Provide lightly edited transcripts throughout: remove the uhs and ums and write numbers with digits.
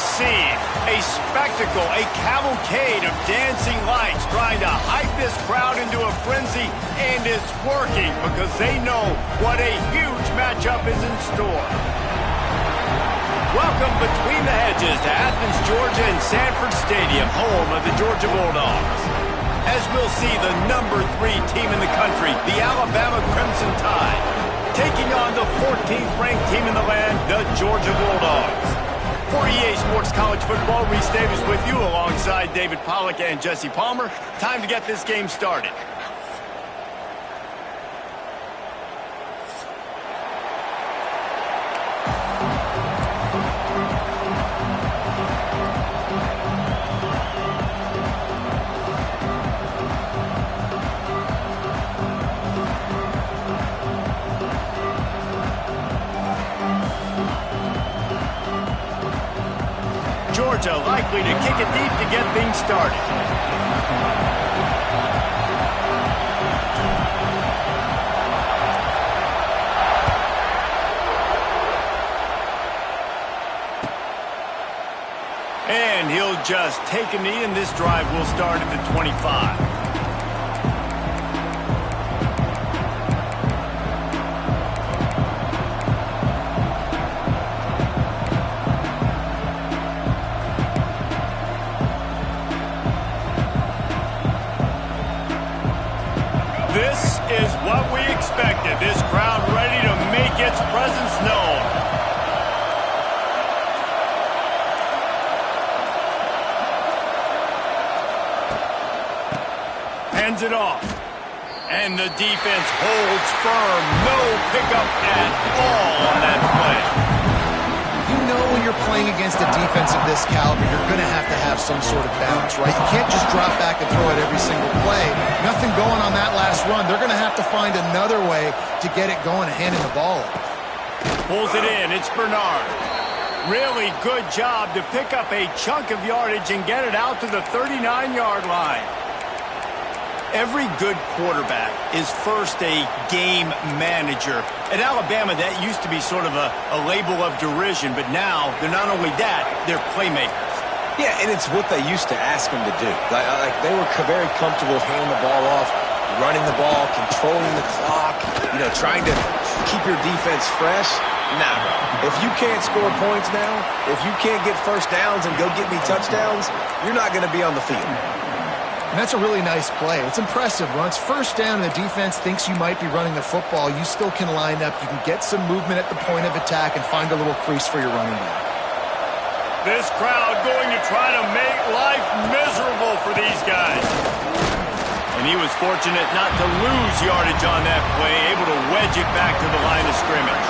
scene, a spectacle, a cavalcade of dancing lights trying to hype this crowd into a frenzy, and it's working because they know what a huge matchup is in store. Welcome between the hedges to Athens, Georgia and Sanford Stadium, home of the Georgia Bulldogs. As we'll see the #3 team in the country, the Alabama Crimson Tide, taking on the 14th ranked team in the land, the Georgia Bulldogs. For EA Sports College Football, Reese Davis with you alongside David Pollack and Jesse Palmer. Time to get this game started. Georgia likely to kick it deep to get things started. And he'll just take a knee, and this drive will start at the 25. This is what we expected. This crowd ready to make its presence known. Hands it off. And the defense holds firm. No pickup at all on that play. You know when you're playing against a defense of this caliber, you're going to have some sort of balance, right? You can't just drop back and throw it every single play. Nothing going on that last run. They're going to have to find another way to get it going and handing the ball off. Pulls it in. It's Bernard. Really good job to pick up a chunk of yardage and get it out to the 39-yard line. Every good quarterback is first a game manager. At Alabama, that used to be sort of a label of derision, but now they're not only that, they're playmakers. Yeah, and it's what they used to ask them to do. Like they were very comfortable handing the ball off, running the ball, controlling the clock, trying to keep your defense fresh. Nah, if you can't score points now, if you can't get first downs and go get me touchdowns, you're not going to be on the field. And that's a really nice play. It's impressive. When it's first down and the defense thinks you might be running the football, you still can line up. You can get some movement at the point of attack and find a little crease for your running back. This crowd going to try to make life miserable for these guys. And he was fortunate not to lose yardage on that play, able to wedge it back to the line of scrimmage.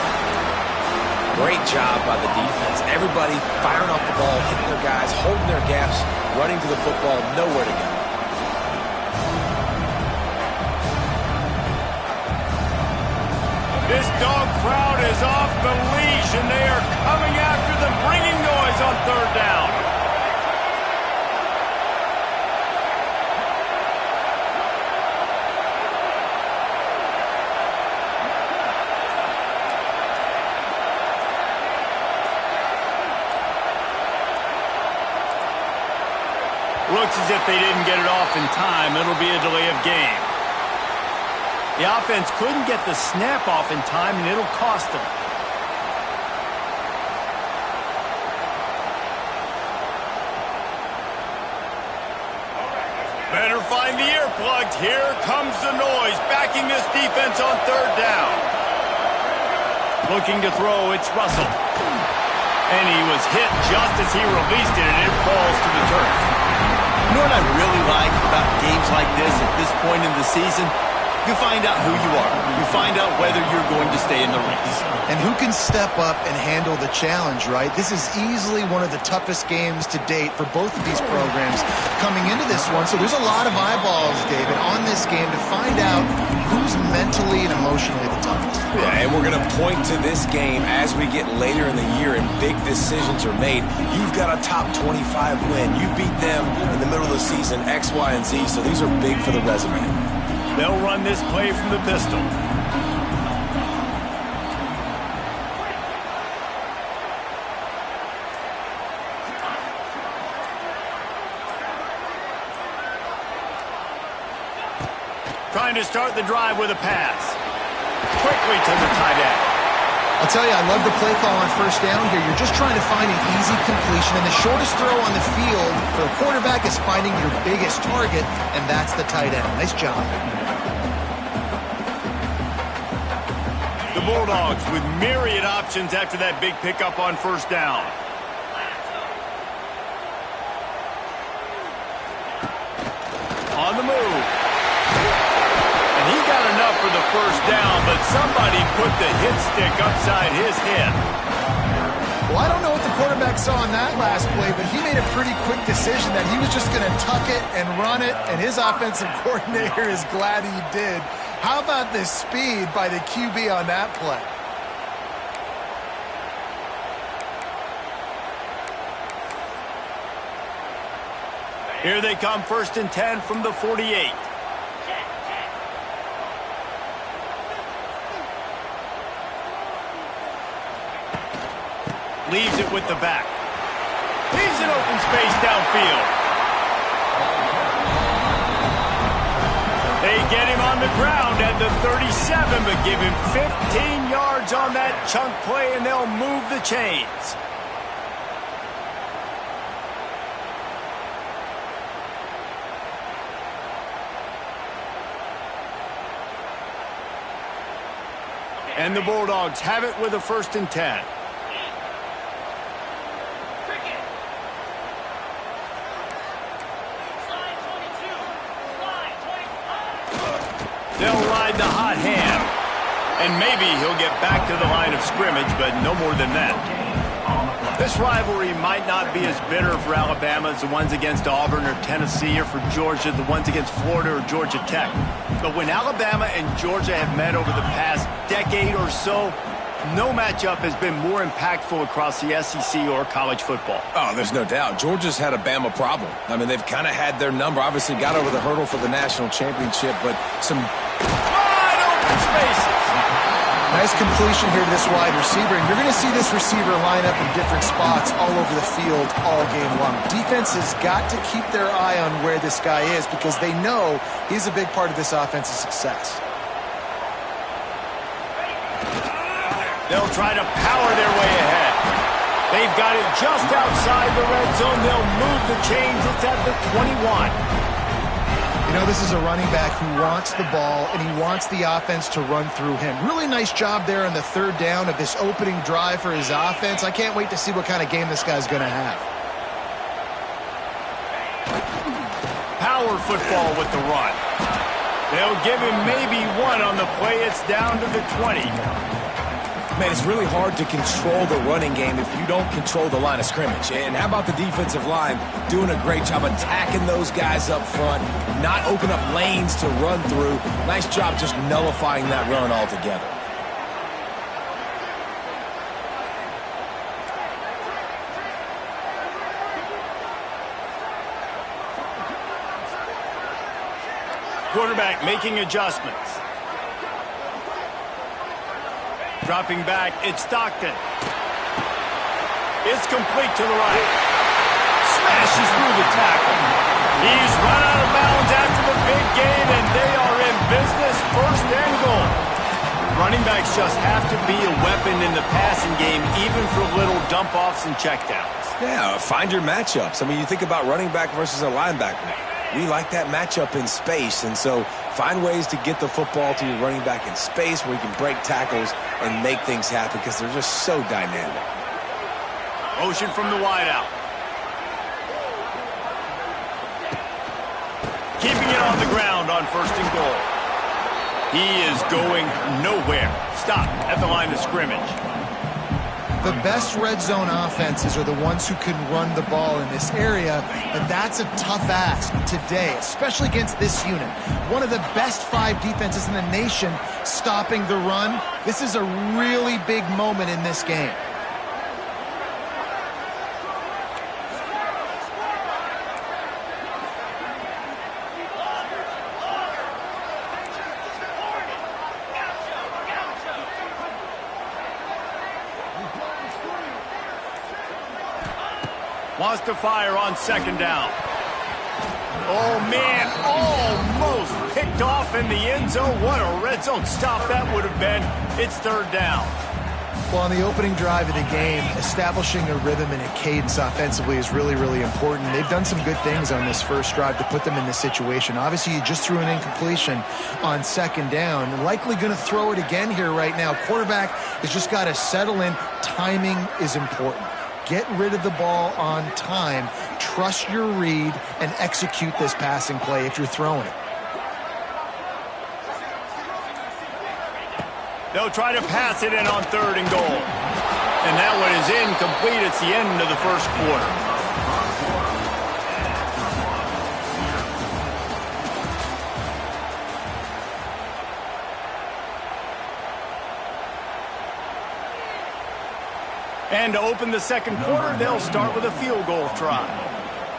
Great job by the defense. Everybody firing off the ball, hitting their guys, holding their gaps, running to the football, nowhere to go. This dog crowd is off the leash, and they are coming after them, bringing noise on third down. Looks as if they didn't get it off in time. It'll be a delay of game. The offense couldn't get the snap off in time, and it'll cost them. Better find the earplugs. Here comes the noise, backing this defense on third down. Looking to throw, it's Russell. And he was hit just as he released it, and it falls to the turf. You know what I really like about games like this at this point in the season? You find out who you are. You find out whether you're going to stay in the race. And who can step up and handle the challenge, right? This is easily one of the toughest games to date for both of these programs coming into this one. So there's a lot of eyeballs, David, on this game to find out who's mentally and emotionally the toughest. Yeah, and we're going to point to this game as we get later in the year and big decisions are made. You've got a top 25 win. You beat them in the middle of the season, X, Y, and Z. So these are big for the resume. They'll run this play from the pistol. to start the drive with a pass. Quickly to the tight end. I'll tell you, I love the play call on first down here. You're just trying to find an easy completion, and the shortest throw on the field for a quarterback is finding your biggest target, and that's the tight end. Nice job. The Bulldogs with myriad options after that big pickup on first down. On the move. And he got enough for the first down, but somebody put the hit stick upside his head. Well, I don't know what the quarterback saw on that last play, but he made a pretty quick decision that he was just going to tuck it and run it, and his offensive coordinator is glad he did. How about the speed by the QB on that play? Here they come, 1st and 10 from the 48. Leaves it with the back. He's in open space downfield. They get him on the ground at the 37, but give him 15 yards on that chunk play, and they'll move the chains. And the Bulldogs have it with a 1st and 10. They'll ride the hot hand. And maybe he'll get back to the line of scrimmage, but no more than that. This rivalry might not be as bitter for Alabama as the ones against Auburn or Tennessee, or for Georgia, the ones against Florida or Georgia Tech. But when Alabama and Georgia have met over the past decade or so, no matchup has been more impactful across the SEC or college football. Oh, there's no doubt. Georgia's had a Bama problem. I mean, they've kind of had their number. Obviously got over the hurdle for the national championship, but some wide open spaces. Nice completion here to this wide receiver, and you're going to see this receiver line up in different spots all over the field all game long. Defense has got to keep their eye on where this guy is because they know he's a big part of this offense's success. They'll try to power their way ahead. They've got it just outside the red zone. They'll move the chains. It's at the 21. You know, this is a running back who wants the ball, and he wants the offense to run through him. Really nice job there on the 3rd down of this opening drive for his offense. I can't wait to see what kind of game this guy's going to have. Power football with the run. They'll give him maybe one on the play. It's down to the 20. Man, it's really hard to control the running game if you don't control the line of scrimmage. And how about the defensive line doing a great job attacking those guys up front, not open up lanes to run through. Nice job just nullifying that run altogether. Quarterback making adjustments. Dropping back, it's Stockton. It's complete to the right. Smashes through the tackle. He's run out of bounds after the big gain, and they are in business, 1st and goal. Running backs just have to be a weapon in the passing game, even for little dump-offs and checkdowns. Yeah, find your matchups. I mean, you think about running back versus a linebacker. We like that matchup in space, and so find ways to get the football to your running back in space where you can break tackles and make things happen because they're just so dynamic. Motion from the wideout. Keeping it on the ground on 1st and goal. He is going nowhere. Stop at the line of scrimmage. The best red zone offenses are the ones who can run the ball in this area, but that's a tough ask today, especially against this unit. One of the best 5 defenses in the nation stopping the run. This is a really big moment in this game. Wants to fire on 2nd down. Oh, man, almost picked off in the end zone. What a red zone stop that would have been. It's third down. Well, on the opening drive of the game, establishing a rhythm and a cadence offensively is really, really important. They've done some good things on this first drive to put them in this situation. Obviously, you just threw an incompletion on second down. Likely going to throw it again here right now. Quarterback has just got to settle in. Timing is important. Get rid of the ball on time. Trust your read and execute this passing play if you're throwing it. They'll try to pass it in on third and goal. And that one is incomplete. It's the end of the first quarter. And to open the second quarter, they'll start with a field goal try.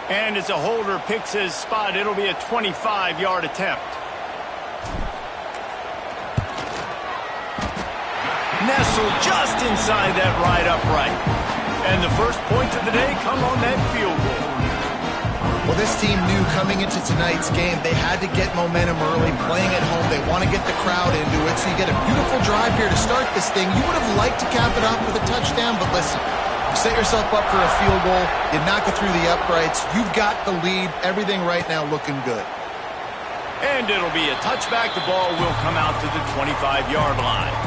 And as a holder picks his spot, it'll be a 25-yard attempt. Nestled just inside that right upright. And the first points of the day come on that field goal. Well, this team knew coming into tonight's game they had to get momentum early, playing at home. They want to get the crowd into it, so you get a beautiful drive here to start this thing. You would have liked to cap it off with a touchdown, but listen, you set yourself up for a field goal, you knock it through the uprights, you've got the lead, everything right now looking good. And it'll be a touchback. The ball will come out to the 25-yard line.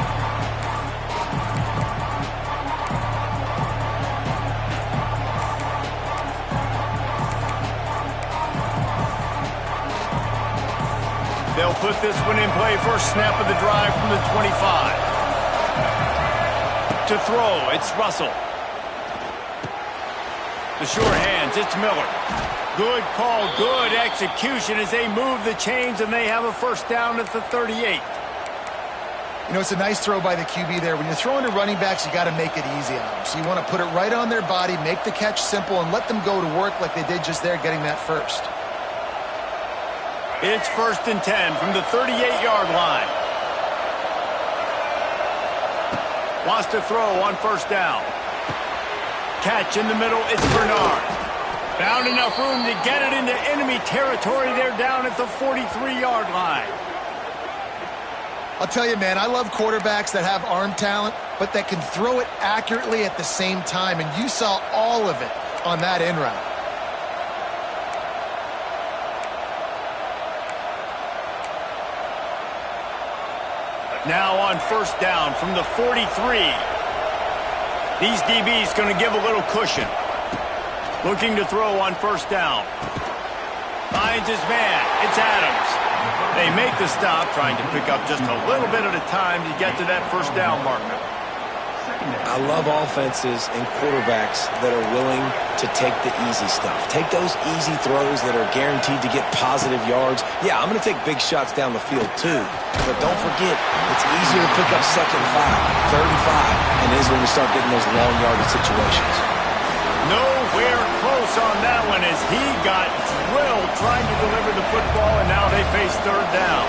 They'll put this one in play. First snap of the drive from the 25. To throw, it's Russell. The short hands, it's Miller. Good call, good execution as they move the chains, and they have a first down at the 38. You know, it's a nice throw by the QB there. When you're throwing to running backs, you got to make it easy on them. So you want to put it right on their body, make the catch simple, and let them go to work like they did just there, getting that first. It's 1st and 10 from the 38-yard line. Wants to throw on first down. Catch in the middle, it's Bernard. Found enough room to get it into enemy territory. They're down at the 43-yard line. I'll tell you, man, I love quarterbacks that have arm talent, but that can throw it accurately at the same time, and you saw all of it on that in route. Now on first down from the 43. These DBs going to give a little cushion. Looking to throw on first down. Finds his man. It's Adams. They make the stop, trying to pick up just a little bit at a time to get to that first down marker. I love offenses and quarterbacks that are willing to take the easy stuff. Take those easy throws that are guaranteed to get positive yards. Yeah, I'm going to take big shots down the field too. But don't forget, it's easier to pick up 2nd and 5, 3rd and 5, and it is when we start getting those long yardage situations. Nowhere close on that one as he got drilled trying to deliver the football, and now they face third down.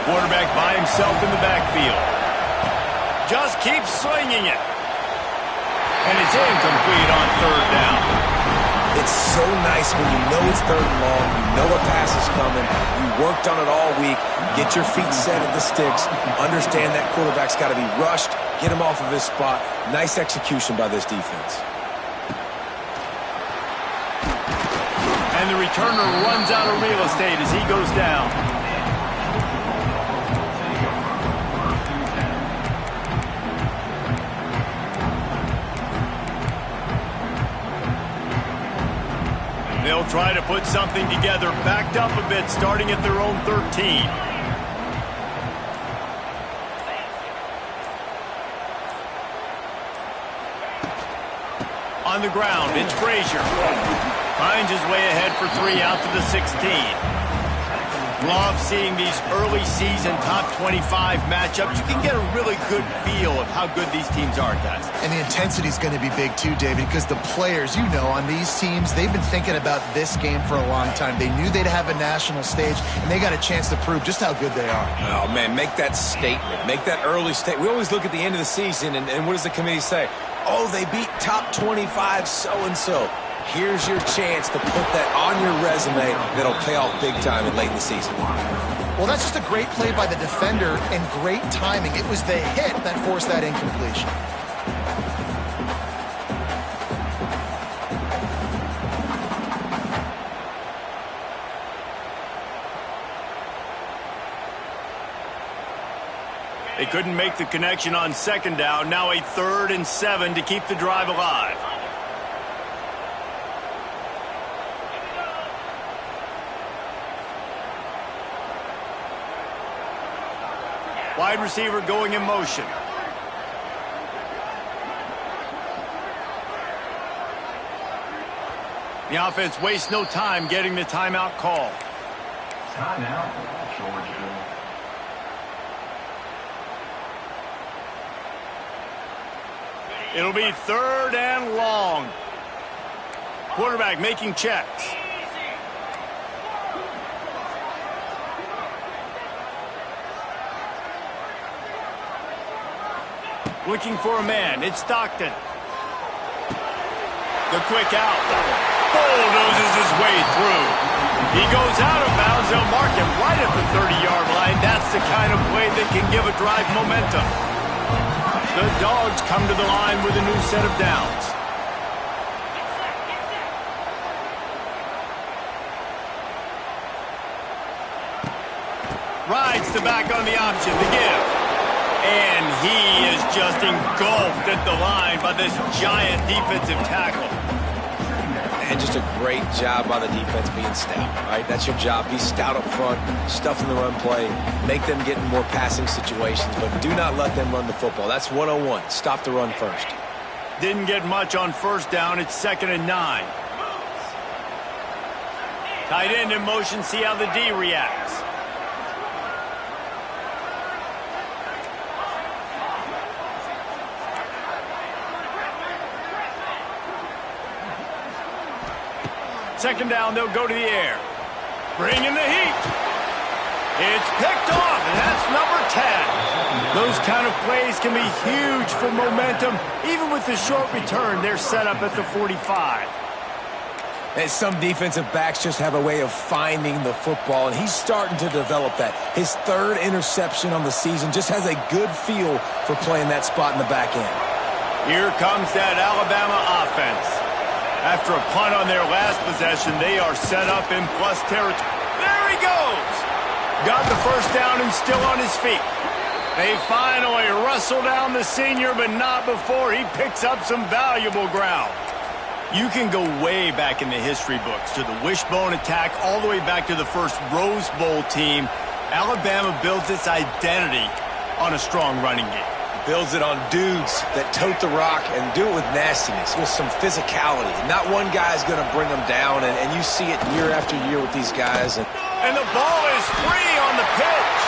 Quarterback by himself in the backfield. Just keeps swinging it. And it's incomplete on third down. It's so nice when you know it's 3rd and long, you know a pass is coming, you worked on it all week, get your feet set at the sticks, understand that quarterback's got to be rushed, get him off of his spot. Nice execution by this defense. And the returner runs out of real estate as he goes down. They'll try to put something together, backed up a bit, starting at their own 13. On the ground, it's Frazier. Finds his way ahead for 3 out to the 16. Love seeing these early season top 25 matchups. You can get a really good feel of how good these teams are, guys. And the intensity is going to be big too, David, because the players, you know, on these teams, they've been thinking about this game for a long time. They knew they'd have a national stage, and they got a chance to prove just how good they are. Oh, man, make that statement. Make that early statement. We always look at the end of the season, and what does the committee say? Oh, they beat top 25 so-and-so. Here's your chance to put that on your resume that'll pay off big time and late in the season. Well, that's just a great play by the defender and great timing. It was the hit that forced that incompletion. They couldn't make the connection on second down. Now a 3rd and 7 to keep the drive alive. Wide receiver going in motion. The offense wastes no time getting the timeout call. Timeout, Georgia. It'll be 3rd and long. Quarterback making checks. Looking for a man. It's Stockton. The quick out. Bulldozes his way through. He goes out of bounds. They'll mark him right at the 30-yard line. That's the kind of play that can give a drive momentum. The Dogs come to the line with a new set of downs. Rides the back on the option to give. And he is just engulfed at the line by this giant defensive tackle. And just a great job by the defense being stout, right? That's your job. Be stout up front, stuff in the run play, make them get in more passing situations, but do not let them run the football. That's 101. Stop the run first. Didn't get much on first down. It's 2nd and 9. Tight end in motion. See how the D reacts. Second down, they'll go to the air. Bring in the heat. It's picked off, and that's number 10. Those kind of plays can be huge for momentum. Even with the short return, they're set up at the 45. And some defensive backs just have a way of finding the football, and he's starting to develop that. His 3rd interception on the season just has a good feel for playing that spot in the back end. Here comes that Alabama offense. After a punt on their last possession, they are set up in plus territory. There he goes! Got the first down and still on his feet. They finally wrestle down the senior, but not before he picks up some valuable ground. You can go way back in the history books to the wishbone attack all the way back to the first Rose Bowl team. Alabama builds its identity on a strong running game. Builds it on dudes that tote the rock and do it with nastiness, with some physicality. Not one guy's going to bring them down, and you see it year after year with these guys. And the ball is free on the pitch.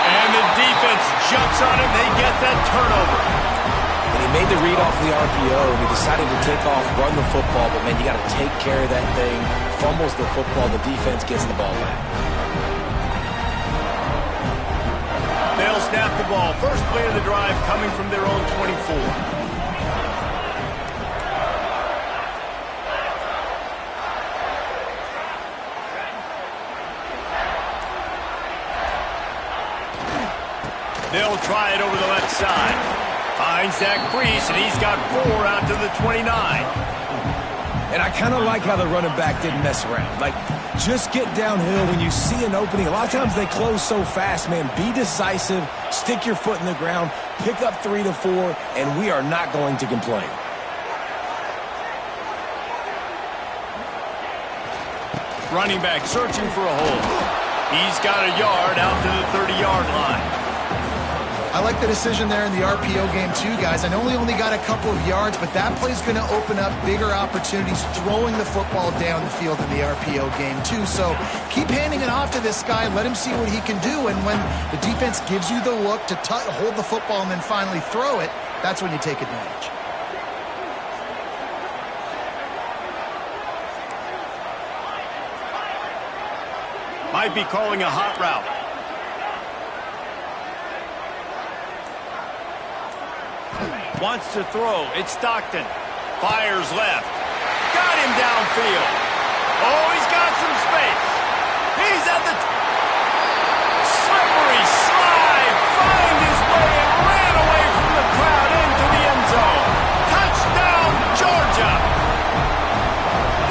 And the defense jumps on him. They get that turnover. And he made the read off the RPO, and he decided to take off, run the football. But, man, you got to take care of that thing. Fumbles the football. The defense gets the ball back. They'll snap the ball. First play of the drive coming from their own 24. They'll try it over the left side. Finds that crease, and he's got 4 out to the 29. And I kind of like how the running back didn't mess around. Like, just get downhill when you see an opening. A lot of times they close so fast, man. Be decisive, stick your foot in the ground, pick up 3 to 4, and we are not going to complain. Running back searching for a hole. He's got a yard out to the 30-yard line. I like the decision there in the RPO game too, guys. I know he only got a couple of yards, but that play's going to open up bigger opportunities throwing the football down the field in the RPO game too. So keep handing it off to this guy. Let him see what he can do. And when the defense gives you the look to hold the football and then finally throw it, that's when you take advantage. Might be calling a hot route. Wants to throw. It's Stockton. Fires left. Got got him downfield. Oh, he's got some space. He's at the slippery slide. Find his way and ran away from the crowd into the end zone. Touchdown, Georgia.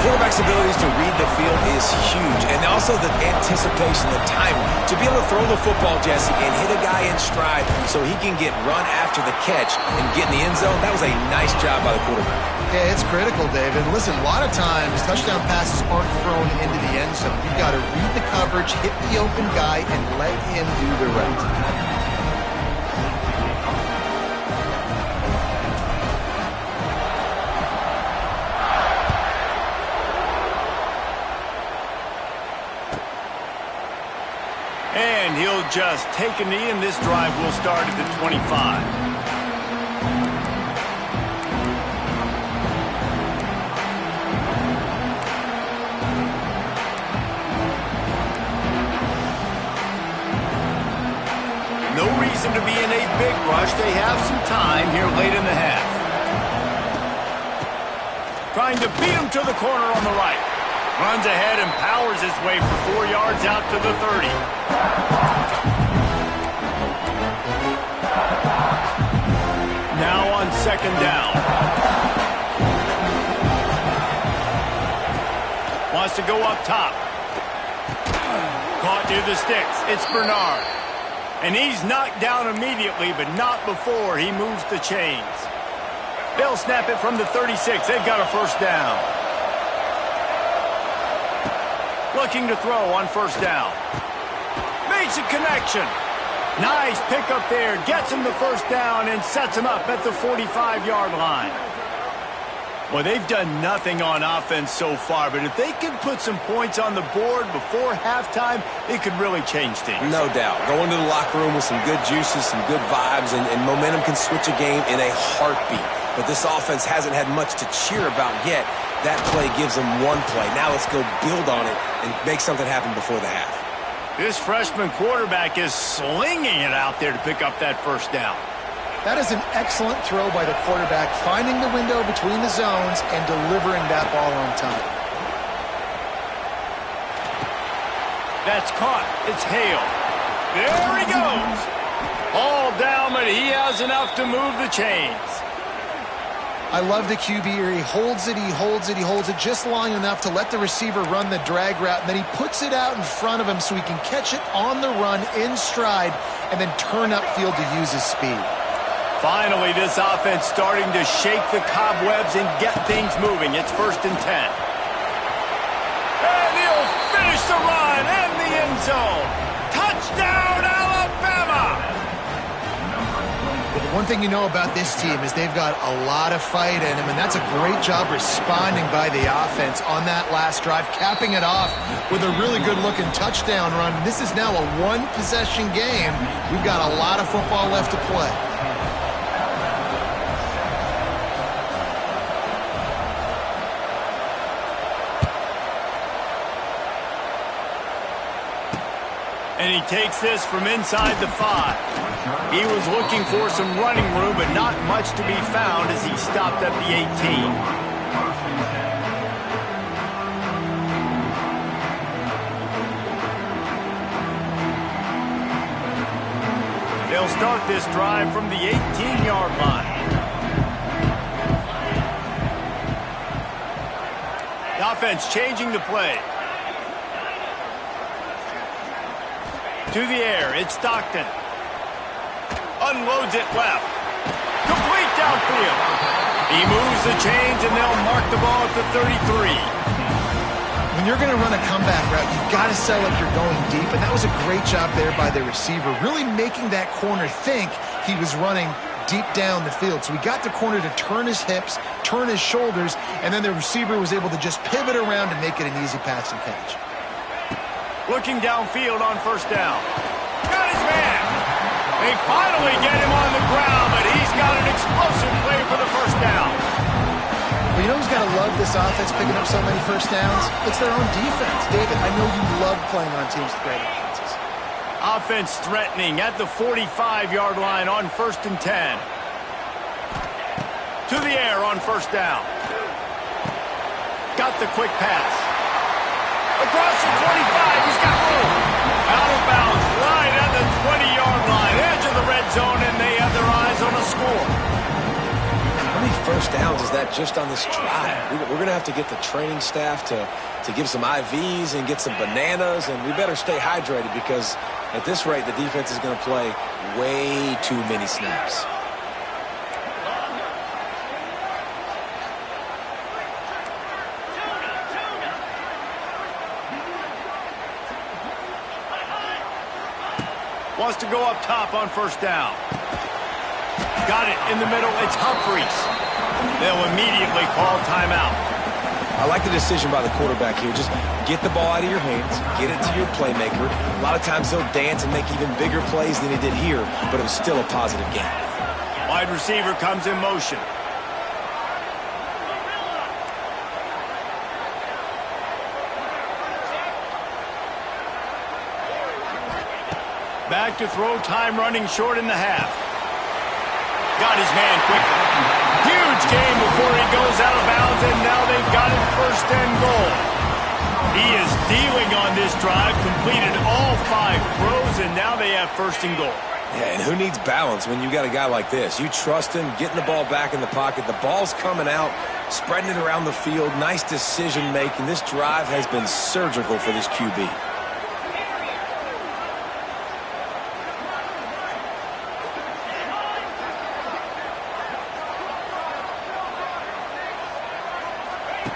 Quarterback's abilities to read the field is huge, and also the anticipation, the timing. To be able to throw the football, Jesse, and hit a guy in stride so he can get run after the catch and get in the end zone, that was a nice job by the quarterback. Yeah, it's critical, David. Listen, a lot of times touchdown passes aren't thrown into the end zone. You've got to read the coverage, hit the open guy, and let him do the rest. And he'll just take a knee, and this drive will start at the 25. No reason to be in a big rush. They have some time here late in the half. Trying to beat him to the corner on the right. Runs ahead and powers his way for 4 yards out to the 30. Now on second down. Wants to go up top. Caught near the sticks. It's Bernard. And he's knocked down immediately, but not before he moves the chains. They'll snap it from the 36. They've got a first down. Looking to throw on first down. Makes a connection. Nice pickup there. Gets him the first down and sets him up at the 45-yard line. Well, they've done nothing on offense so far, but if they can put some points on the board before halftime, it could really change things. No doubt. Go into the locker room with some good juices, some good vibes, and momentum can switch a game in a heartbeat. But this offense hasn't had much to cheer about yet. That play gives them one play. Now let's go build on it and make something happen before the half. This freshman quarterback is slinging it out there to pick up that first down. That is an excellent throw by the quarterback, finding the window between the zones and delivering that ball on time. That's caught. It's Hale. There he goes. All down, but he has enough to move the chains. I love the QB here. He holds it, he holds it, he holds it just long enough to let the receiver run the drag route, and then he puts it out in front of him so he can catch it on the run in stride and then turn upfield to use his speed. Finally, this offense starting to shake the cobwebs and get things moving. It's 1st and 10. And he'll finish the run and the end zone. Touchdown, Alabama! Well, the one thing you know about this team is they've got a lot of fight in them, and that's a great job responding by the offense on that last drive, capping it off with a really good-looking touchdown run. This is now a one-possession game. We've got a lot of football left to play. And he takes this from inside the 5. He was looking for some running room, but not much to be found as he stopped at the 18. They'll start this drive from the 18-yard line. The offense changing the play. To the air, it's Stockton. Unloads it left. Complete downfield. He moves the chains, and they'll mark the ball at the 33. When you're going to run a comeback route, you've got to sell like you're going deep, and that was a great job there by the receiver, really making that corner think he was running deep down the field. So he got the corner to turn his hips, turn his shoulders, and then the receiver was able to just pivot around and make it an easy pass and catch. Looking downfield on first down. Got his man. They finally get him on the ground, but he's got an explosive play for the first down. Well, you know who's got to love this offense picking up so many first downs? It's their own defense. David, I know you love playing on teams with great offenses. Offense threatening at the 45-yard line on 1st and 10. To the air on first down. got the quick pass. Across the 25, he's got room. Out of bounds, right at the 20-yard line, edge of the red zone, and they have their eyes on a score. How many first downs is that just on this drive? We're going to have to get the training staff to give some IVs and get some bananas, and we better stay hydrated because at this rate, the defense is going to play way too many snaps. Wants to go up top on first down. Got it in the middle. It's Humphries. They'll immediately call timeout. I like the decision by the quarterback here. Just get the ball out of your hands, get it to your playmaker. A lot of times he'll dance and make even bigger plays than he did here, but it was still a positive game. Wide receiver comes in motion. Back to throw, time running short in the half. Got his man quickly. Huge game before he goes out of bounds, and now they've got it first and goal. He is dealing on this drive, completed all 5 throws, and now they have first and goal. Yeah, and who needs balance when you got a guy like this? You trust him, getting the ball back in the pocket. The ball's coming out, spreading it around the field. Nice decision-making. This drive has been surgical for this QB.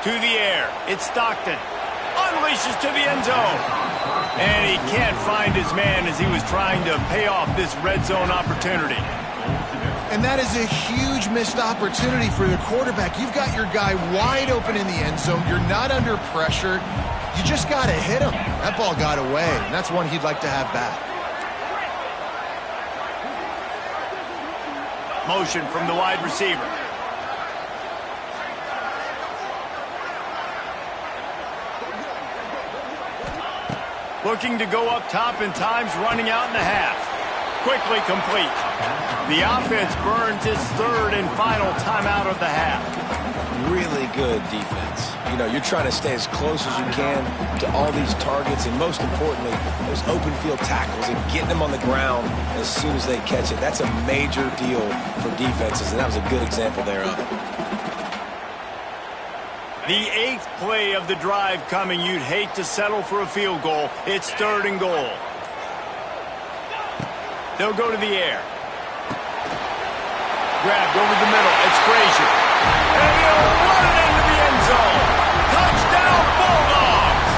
To the air, it's Stockton. Unleashes to the end zone. And he can't find his man as he was trying to pay off this red zone opportunity. And that is a huge missed opportunity for the quarterback. You've got your guy wide open in the end zone. You're not under pressure. You just got to hit him. That ball got away, and that's one he'd like to have back. Motion from the wide receiver. Looking to go up top, and time's running out in the half. Quickly complete. The offense burns its 3rd and final timeout of the half. Really good defense. You know, you're trying to stay as close as you can to all these targets, and most importantly, those open field tackles and getting them on the ground as soon as they catch it. That's a major deal for defenses, and that was a good example there of it. The 8th play of the drive coming. You'd hate to settle for a field goal. It's 3rd and goal. They'll go to the air. Grabbed over the middle. It's Frazier. And he'll run it into the end zone. Touchdown, Bulldogs!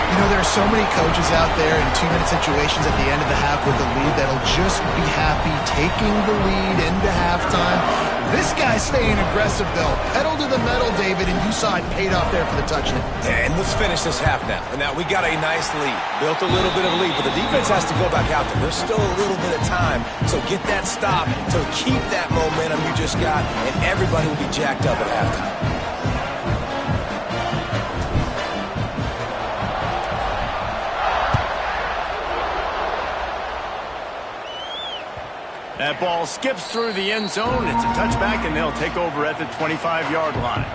You know, there are so many coaches out there in 2-minute situations at the end of the half with the lead that'll just be happy taking the lead into halftime. This guy's staying aggressive, though. Pedal to the metal, David, and you saw it paid off there for the touchdown. And let's finish this half now. And now we got a nice lead. Built a little bit of a lead, but the defense has to go back out there. There's still a little bit of time. So get that stop to keep that momentum you just got, and everybody will be jacked up at halftime. That ball skips through the end zone. It's a touchback, and they'll take over at the 25-yard line.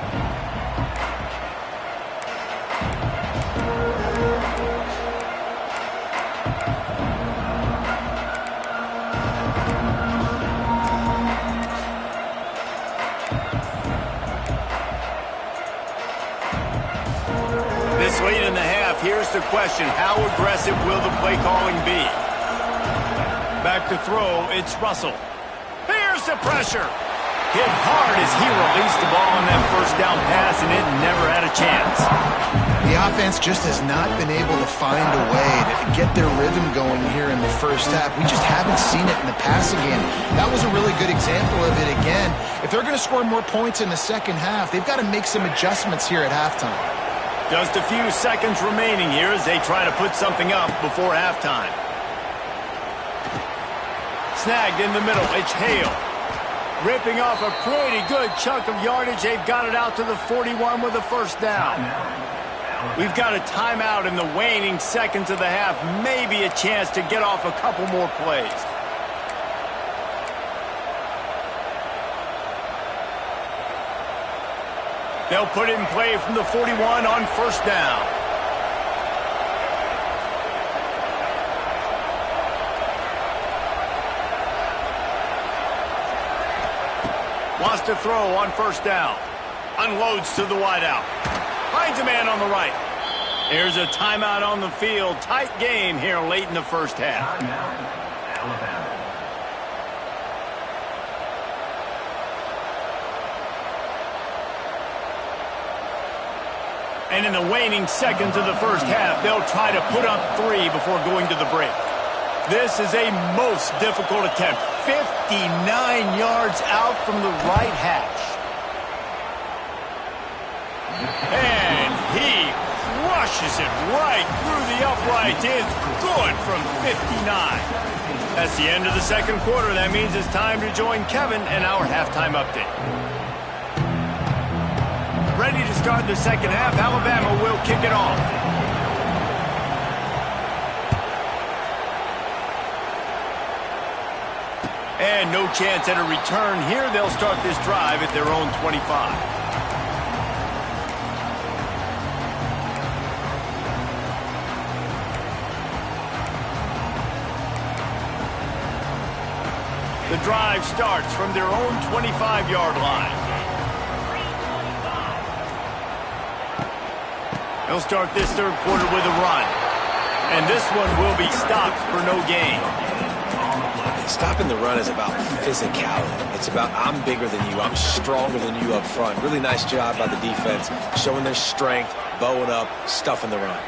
This late in the half, here's the question. How aggressive will the play calling be? Back to throw, it's Russell. Here's the pressure. Hit hard as he released the ball on that first down pass, and it never had a chance. The offense just has not been able to find a way to get their rhythm going here in the first half. We just haven't seen it in the passing game. That was a really good example of it again. If they're going to score more points in the second half, they've got to make some adjustments here at halftime. Just a few seconds remaining here as they try to put something up before halftime. Snagged in the middle, it's Hale. Ripping off a pretty good chunk of yardage. They've got it out to the 41 with a first down. We've got a timeout in the waning seconds of the half. Maybe a chance to get off a couple more plays. They'll put it in play from the 41 on first down. Wants to throw on first down. Unloads to the wideout. Finds a man on the right. There's a timeout on the field. Tight game here late in the first half. Timeout, Alabama. And in the waning seconds of the first half, they'll try to put up 3 before going to the break. This is a most difficult attempt. 59 yards out from the right hash. And he crushes it right through the upright. It's good from 59. That's the end of the second quarter. That means it's time to join Kevin and our halftime update. Ready to start the second half. Alabama will kick it off. And no chance at a return here. They'll start this drive at their own 25. The drive starts from their own 25-yard line. They'll start this third quarter with a run. And this one will be stopped for no gain. Stopping the run is about physicality. It's about I'm bigger than you. I'm stronger than you up front. Really nice job by the defense, showing their strength, bowing up, stuffing the run.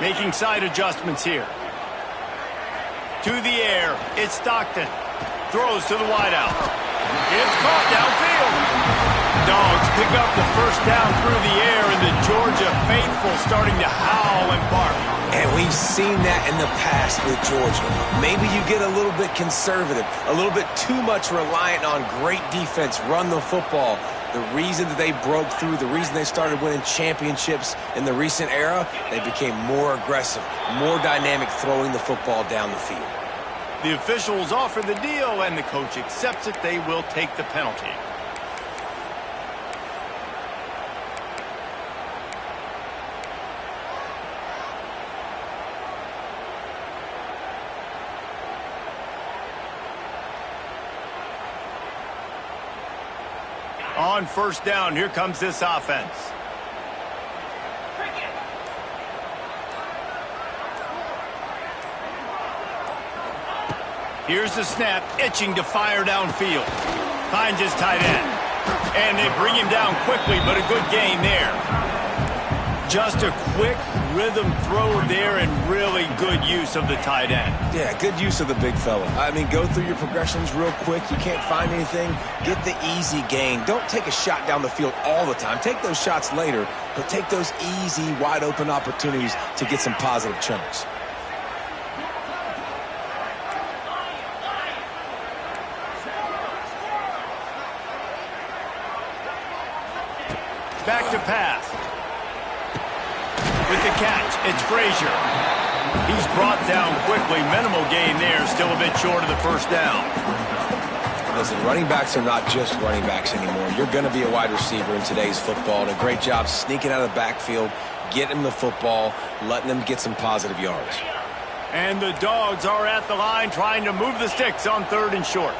Making side adjustments here. To the air, it's Stockton. Throws to the wideout. It's caught downfield. Dogs pick up the first down through the air, and the Georgia faithful starting to howl and bark. And we've seen that in the past with Georgia. Maybe you get a little bit conservative, a little bit too much reliant on great defense, run the football. The reason that they broke through, the reason they started winning championships in the recent era, they became more aggressive, more dynamic throwing the football down the field. The officials offer the deal, and the coach accepts it. They will take the penalty. On first down, here comes this offense. Here's the snap, itching to fire downfield. Finds his tight end. And they bring him down quickly, but a good gain there. Just a quick rhythm throw there and really good use of the tight end. Yeah, good use of the big fella. I mean, go through your progressions real quick. You can't find anything. Get the easy gain. Don't take a shot down the field all the time. Take those shots later, but take those easy, wide-open opportunities to get some positive chunks. Back to pass. With the catch, it's Frazier. He's brought down quickly. Minimal gain there. Still a bit short of the first down. Listen, running backs are not just running backs anymore. You're going to be a wide receiver in today's football. And a great job sneaking out of the backfield, getting them the football, letting them get some positive yards. And the Dogs are at the line trying to move the sticks on third and short.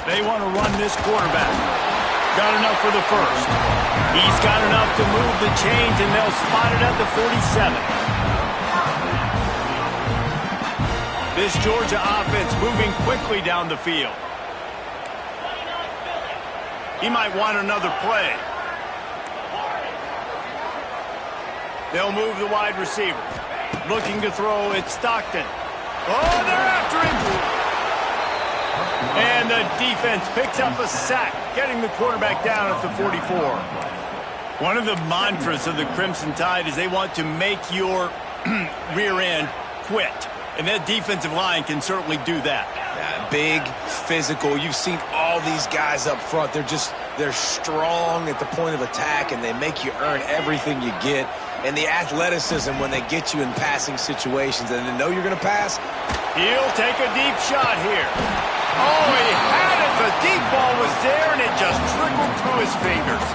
They want to run this quarterback. Got enough for the first. He's got enough to move the chains, and they'll spot it at the 47. This Georgia offense moving quickly down the field. He might want another play. They'll move the wide receiver. Looking to throw, it's Stockton. Oh, they're after him. And the defense picks up a sack, getting the quarterback down at the 44. One of the mantras of the Crimson Tide is they want to make your rear end quit. And that defensive line can certainly do that. Big, physical. You've seen all all these guys up front, they're strong at the point of attack, and they make you earn everything you get. And the athleticism when they get you in passing situations and they know you're going to pass. He'll take a deep shot here. Oh, he had it. The deep ball was there, and it just trickled through his fingers.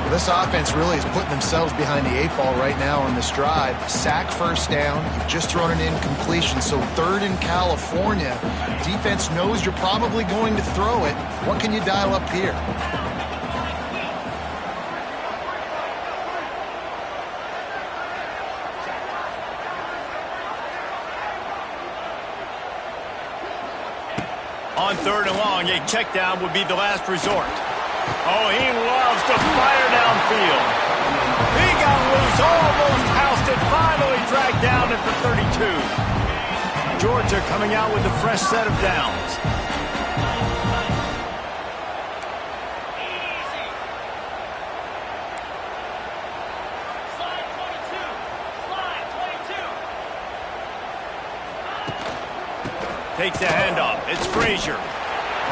Well, this offense really is putting themselves behind the 8-ball right now on this drive. Sack, first down. You've just thrown an incompletion, so 3rd in California. Defense knows you're probably going to throw it. What can you dial up here? On 3rd and long, a check down would be the last resort. Oh, he loves to fire downfield. He got loose, almost housed it, finally dragged down at the 32. Georgia coming out with a fresh set of downs. Takes the handoff. It's Frazier.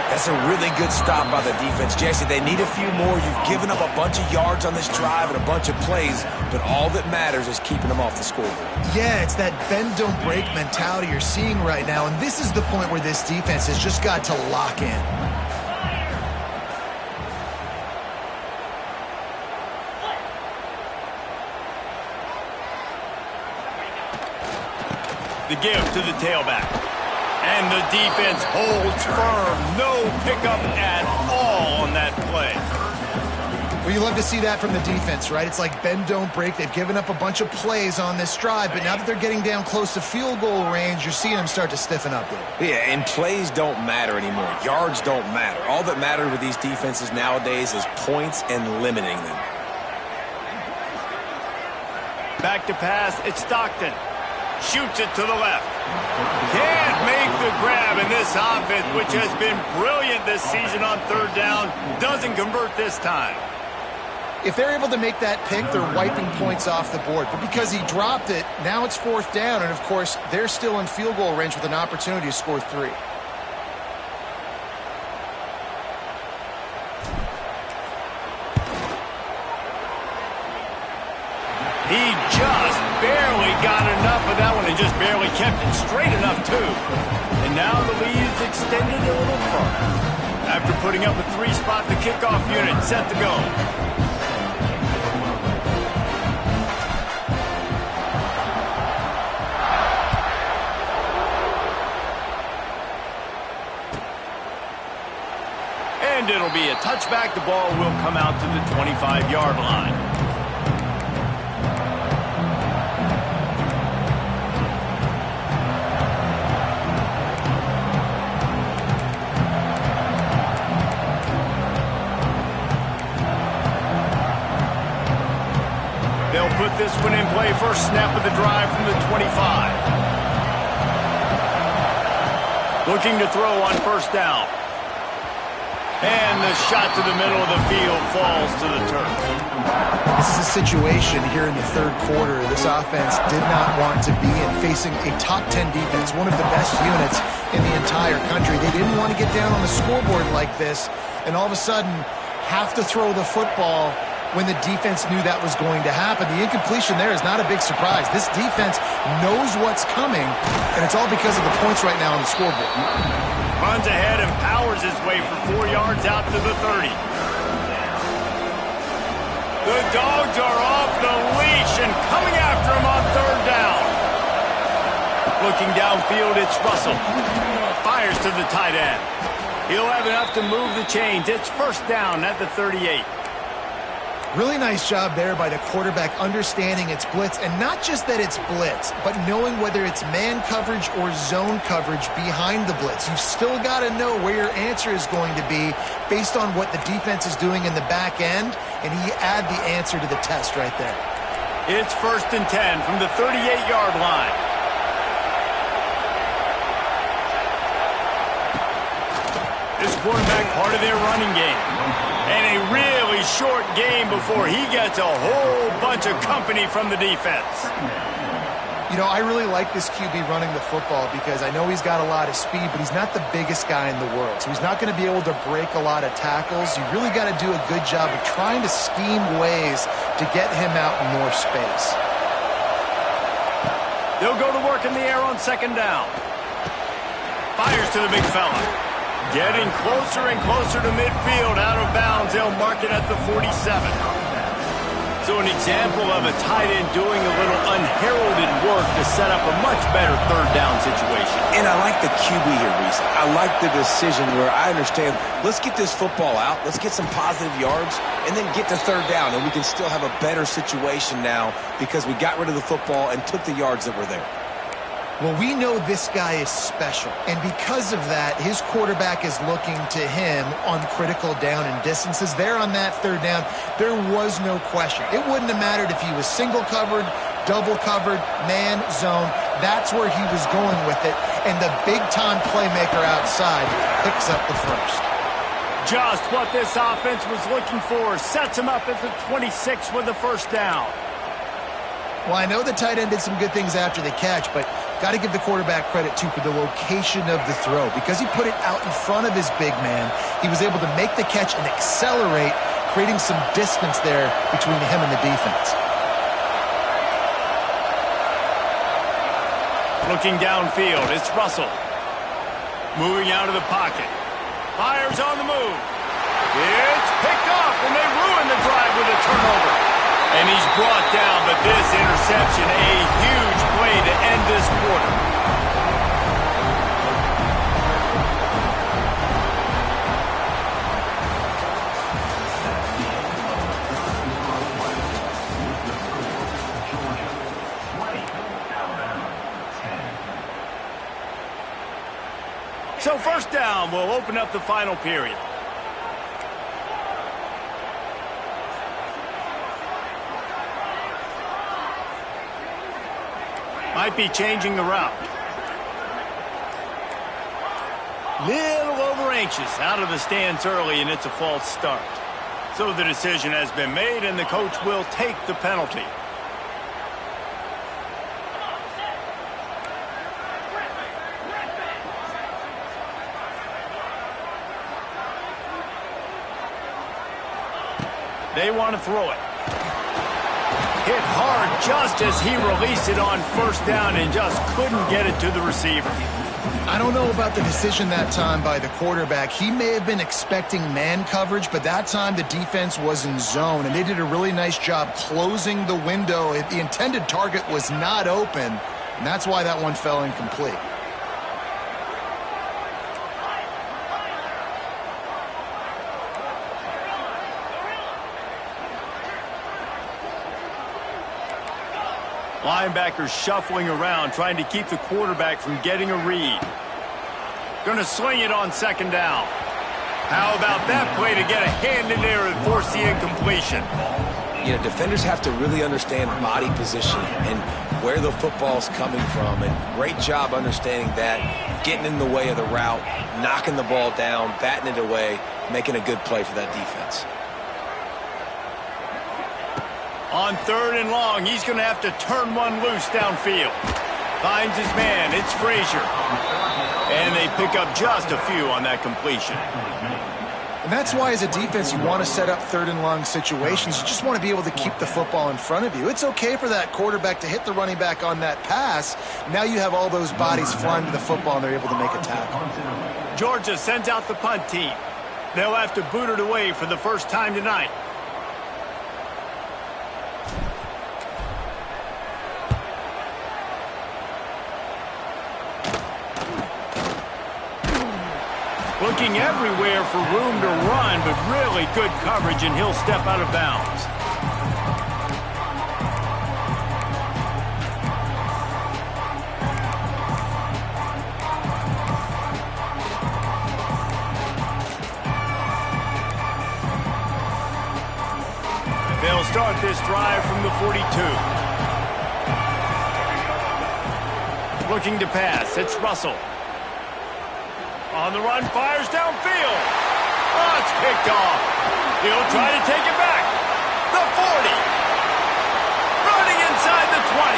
That's a really good stop by the defense, Jesse. They need a few more. You've given up a bunch of yards on this drive and a bunch of plays, but all that matters is keeping them off the scoreboard. Yeah, it's that bend, don't break mentality you're seeing right now, and this is the point where this defense has just got to lock in. The give to the tailback. And the defense holds firm. No pickup at all on that play. Well, you love to see that from the defense, right? It's like bend, don't break. They've given up a bunch of plays on this drive, but now that they're getting down close to field goal range, you're seeing them start to stiffen up there. Yeah, and plays don't matter anymore. Yards don't matter. All that matters with these defenses nowadays is points and limiting them. Back to pass. It's Stockton. Shoots it to the left. Can't make the grab, and this offense, which has been brilliant this season on 3rd down, doesn't convert this time. If they're able to make that pick, they're wiping points off the board. But because he dropped it, now it's 4th down, and of course, they're still in field goal range with an opportunity to score 3. He just barely got enough of that one and just barely kept it straight enough, too. And now the lead is extended a little further. After putting up a 3-spot, the kickoff unit set to go. And it'll be a touchback. The ball will come out to the 25-yard line. They'll put this one in play. First snap of the drive from the 25. Looking to throw on 1st down. And the shot to the middle of the field falls to the turf. This is a situation here in the 3rd quarter this offense did not want to be in, facing a top 10 defense, one of the best units in the entire country. They didn't want to get down on the scoreboard like this and all of a sudden have to throw the football when the defense knew that was going to happen. The incompletion there is not a big surprise. This defense knows what's coming, and it's all because of the points right now on the scoreboard. Runs ahead and powers his way for 4 yards out to the 30. The Dogs are off the leash and coming after him on 3rd down. Looking downfield, it's Russell. Fires to the tight end. He'll have enough to move the chains. It's 1st down at the 38. Really nice job there by the quarterback understanding it's blitz, and not just that it's blitz, but knowing whether it's man coverage or zone coverage behind the blitz. You've still got to know where your answer is going to be based on what the defense is doing in the back end, and he add the answer to the test right there. It's 1st and 10 from the 38-yard line. This quarterback part of their running game. And a really short game before he gets a whole bunch of company from the defense. You know, I really like this QB running the football because I know he's got a lot of speed, but he's not the biggest guy in the world. So he's not going to be able to break a lot of tackles. You really got to do a good job of trying to scheme ways to get him out in more space. They'll go to work in the air on second down. Fires to the big fella. Getting closer and closer to midfield, out of bounds. They'll mark it at the 47. So an example of a tight end doing a little unheralded work to set up a much better third down situation. And I like the QB here, Reese. I like the decision where I understand, let's get this football out, let's get some positive yards, and then get to third down, and we can still have a better situation now because we got rid of the football and took the yards that were there. Well, we know this guy is special, and because of that, his quarterback is looking to him on critical down and distances. There on that third down, there was no question. It wouldn't have mattered if he was single covered, double covered, man, zone. That's where he was going with it, and the big-time playmaker outside picks up the first. Just what this offense was looking for. Sets him up at the 26 with the first down. Well, I know the tight end did some good things after the catch, but got to give the quarterback credit, too, for the location of the throw. Because he put it out in front of his big man, he was able to make the catch and accelerate, creating some distance there between him and the defense. Looking downfield, it's Russell. Moving out of the pocket. Fires on the move. It's picked off, and they ruin the drive with a turnover. And he's brought down, but this interception, a huge play to end this quarter. So first down will open up the final period. Might be changing the route. Little over anxious, out of the stands early, and it's a false start. So the decision has been made, and the coach will take the penalty. They want to throw it. Hit hard just as he released it on first down and just couldn't get it to the receiver. I don't know about the decision that time by the quarterback. He may have been expecting man coverage, but that time the defense was in zone, and they did a really nice job closing the window. The intended target was not open, and that's why that one fell incomplete. Linebackers shuffling around, trying to keep the quarterback from getting a read. Going to swing it on second down. How about that play to get a hand in there and force the incompletion? You know, defenders have to really understand body position and where the football's coming from. And great job understanding that, getting in the way of the route, knocking the ball down, batting it away, making a good play for that defense. On third and long, he's going to have to turn one loose downfield. Finds his man. It's Frazier. And they pick up just a few on that completion. And that's why, as a defense, you want to set up third and long situations. You just want to be able to keep the football in front of you. It's okay for that quarterback to hit the running back on that pass. Now you have all those bodies flying to the football, and they're able to make a tackle. Georgia sends out the punt team. They'll have to boot it away for the first time tonight. Looking everywhere for room to run, but really good coverage, and he'll step out of bounds. They'll start this drive from the 42. Looking to pass, it's Russell. On the run, fires downfield. Oh, it's picked off. He'll try to take it back. The 40. Running inside the 20.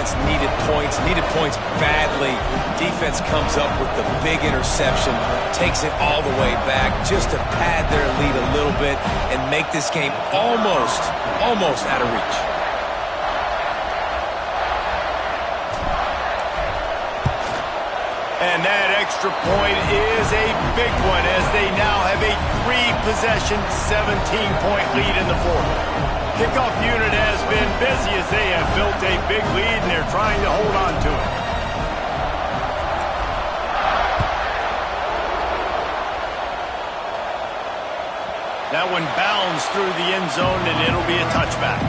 offense needed points badly. Defense comes up with the big interception, takes it all the way back just to pad their lead a little bit and make this game almost out of reach. And that extra point is a big one as they now have a 3-possession, 17-point lead in the fourth. Kickoff unit has been busy as they have built a big lead and they're trying to hold on to it. That one bounds through the end zone and it'll be a touchback.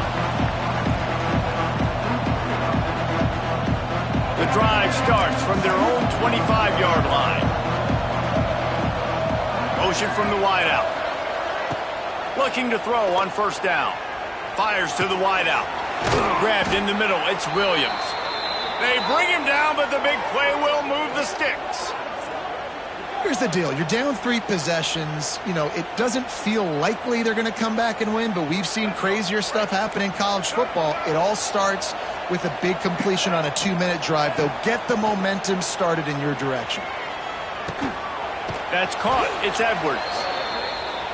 The drive starts from their own 25-yard line. Motion from the wideout. Looking to throw on first down. Fires to the wideout. Grabbed in the middle. It's Williams. They bring him down, but the big play will move the sticks. Here's the deal. You're down 3 possessions. You know, it doesn't feel likely they're going to come back and win, but we've seen crazier stuff happen in college football. It all starts with a big completion on a 2-minute drive. They'll get the momentum started in your direction. That's caught. It's Edwards.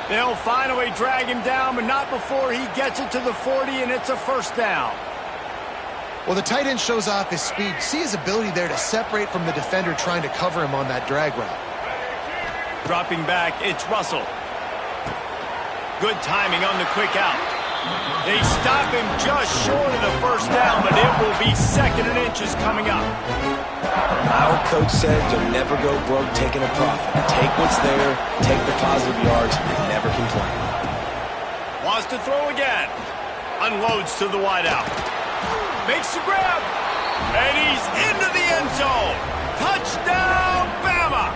They'll finally drag him down, but not before he gets it to the 40, and it's a first down. Well, the tight end shows off his speed. See his ability there to separate from the defender trying to cover him on that drag route. Dropping back, it's Russell. Good timing on the quick out. They stop him just short of the first down, but it will be 2nd and inches coming up. Our coach said you'll never go broke taking a profit. Take what's there, take the positive yards, and never complain. Wants to throw again. Unloads to the wideout. Makes the grab. And he's into the end zone. Touchdown, Bama!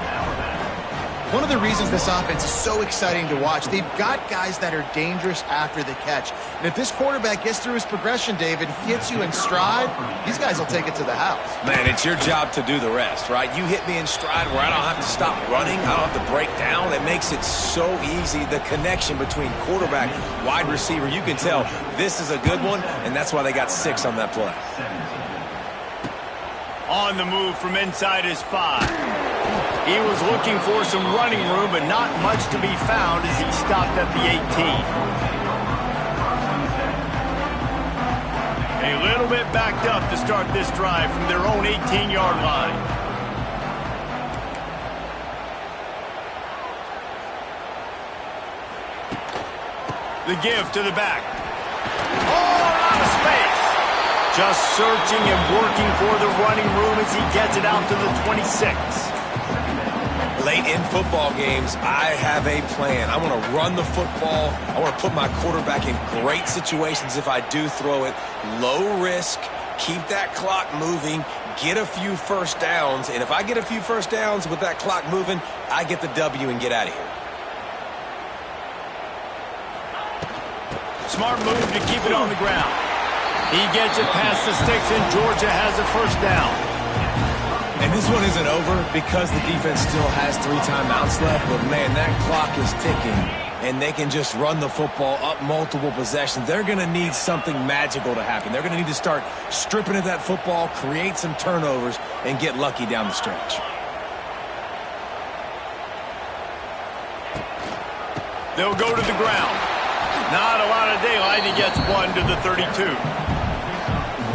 One of the reasons this offense is so exciting to watch, they've got guys that are dangerous after the catch. And if this quarterback gets through his progression, David, hits you in stride, these guys will take it to the house. Man, it's your job to do the rest, right? You hit me in stride where I don't have to stop running. I don't have to break down. It makes it so easy. The connection between quarterback, wide receiver, you can tell this is a good one, and that's why they got 6 on that play. On the move from inside his 5. He was looking for some running room, but not much to be found as he stopped at the 18. A little bit backed up to start this drive from their own 18-yard line. The give to the back. Oh, out of space. Just searching and working for the running room as he gets it out to the 26. Late in football games, I have a plan. I want to run the football. I want to put my quarterback in great situations if I do throw it. Low risk, keep that clock moving, get a few first downs. And if I get a few first downs with that clock moving, I get the W and get out of here. Smart move to keep it on the ground. He gets it past the sticks, and Georgia has a first down. And this one isn't over because the defense still has 3 timeouts left. But, man, that clock is ticking, and they can just run the football up multiple possessions. They're going to need something magical to happen. They're going to need to start stripping at that football, create some turnovers, and get lucky down the stretch. They'll go to the ground. Not a lot of daylight. He gets 1 to the 32.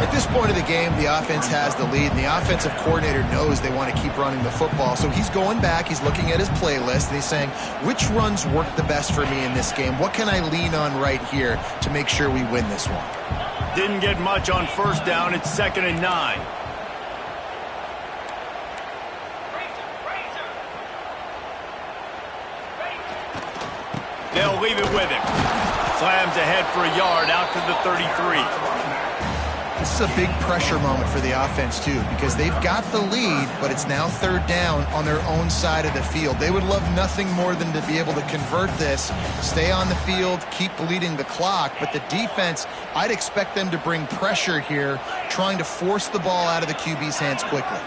At this point of the game, the offense has the lead, and the offensive coordinator knows they want to keep running the football. So he's going back, he's looking at his playlist, and he's saying, which runs work the best for me in this game? What can I lean on right here to make sure we win this one? Didn't get much on first down. It's 2nd and 9. They'll leave it with him. Slams ahead for a yard out to the 33. This is a big pressure moment for the offense, too, because they've got the lead, but it's now 3rd down on their own side of the field. They would love nothing more than to be able to convert this, stay on the field, keep bleeding the clock. But the defense, I'd expect them to bring pressure here, trying to force the ball out of the QB's hands quickly.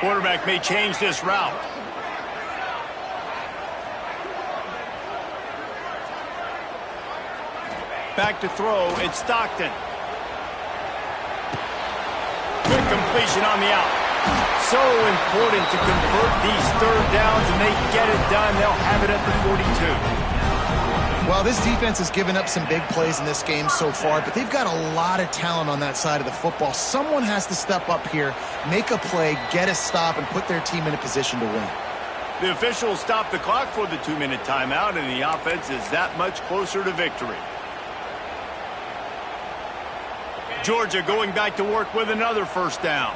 Quarterback may change this route. Back to throw, it's Stockton. completion on the out. So important to convert these third downs, and they get it done. They'll have it at the 42. Well, this defense has given up some big plays in this game so far, but they've got a lot of talent on that side of the football. Someone has to step up here, make a play, get a stop, and put their team in a position to win. The officials stop the clock for the 2-minute timeout, and the offense is that much closer to victory. Georgia going back to work with another first down.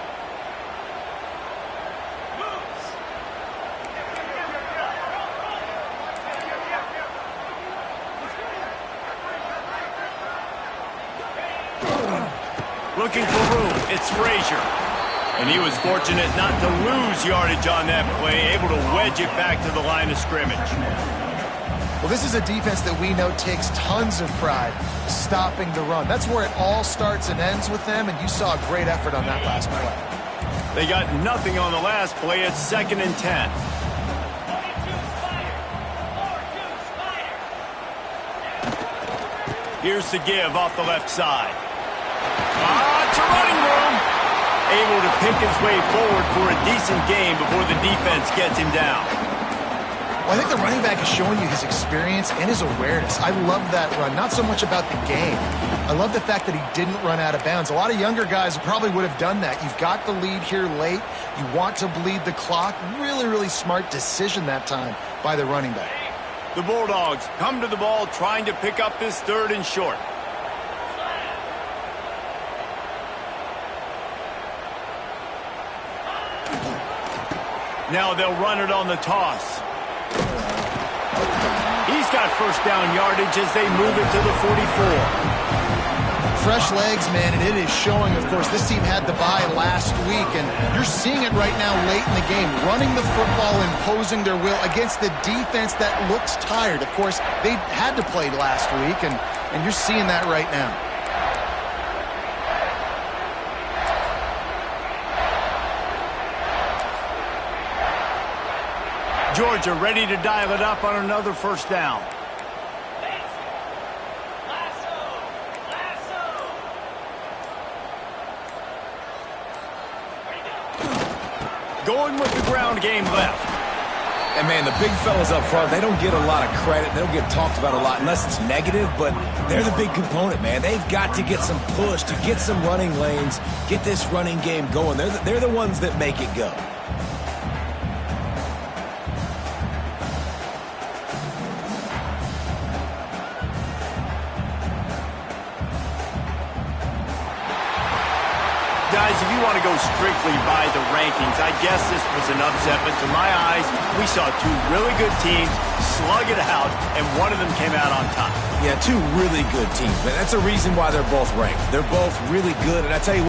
Looking for room, it's Frazier. And he was fortunate not to lose yardage on that play, able to wedge it back to the line of scrimmage. Well, this is a defense that we know takes tons of pride stopping the run. That's where it all starts and ends with them, and you saw a great effort on that last play. They got nothing on the last play. It's 2nd and 10. Here's the give off the left side. It's a running room. Able to pick his way forward for a decent game before the defense gets him down. Well, I think the running back is showing you his experience and his awareness. I love that run, not so much about the game. I love the fact that he didn't run out of bounds. A lot of younger guys probably would have done that. You've got the lead here late. You want to bleed the clock. Really, really smart decision that time by the running back. The Bulldogs come to the ball trying to pick up this 3rd and short. Now they'll run it on the toss. He's got first down yardage as they move it to the 44. Fresh legs, man, and it is showing, of course. This team had the bye last week, and you're seeing it right now late in the game. Running the football, imposing their will against the defense that looks tired. Of course, they had to play last week, and you're seeing that right now. Georgia ready to dial it up on another first down. Going with the ground game left. And, man, the big fellas up front, they don't get a lot of credit. They don't get talked about a lot unless it's negative, but they're the big component, man. They've got to get some push, to get some running lanes, get this running game going. They're the ones that make it go. Guys, if you want to go strictly by the rankings, I guess this was an upset, but to my eyes, we saw two really good teams slug it out, and one of them came out on top. Yeah, two really good teams, man. That's a reason why they're both ranked. They're both really good, and I tell you what,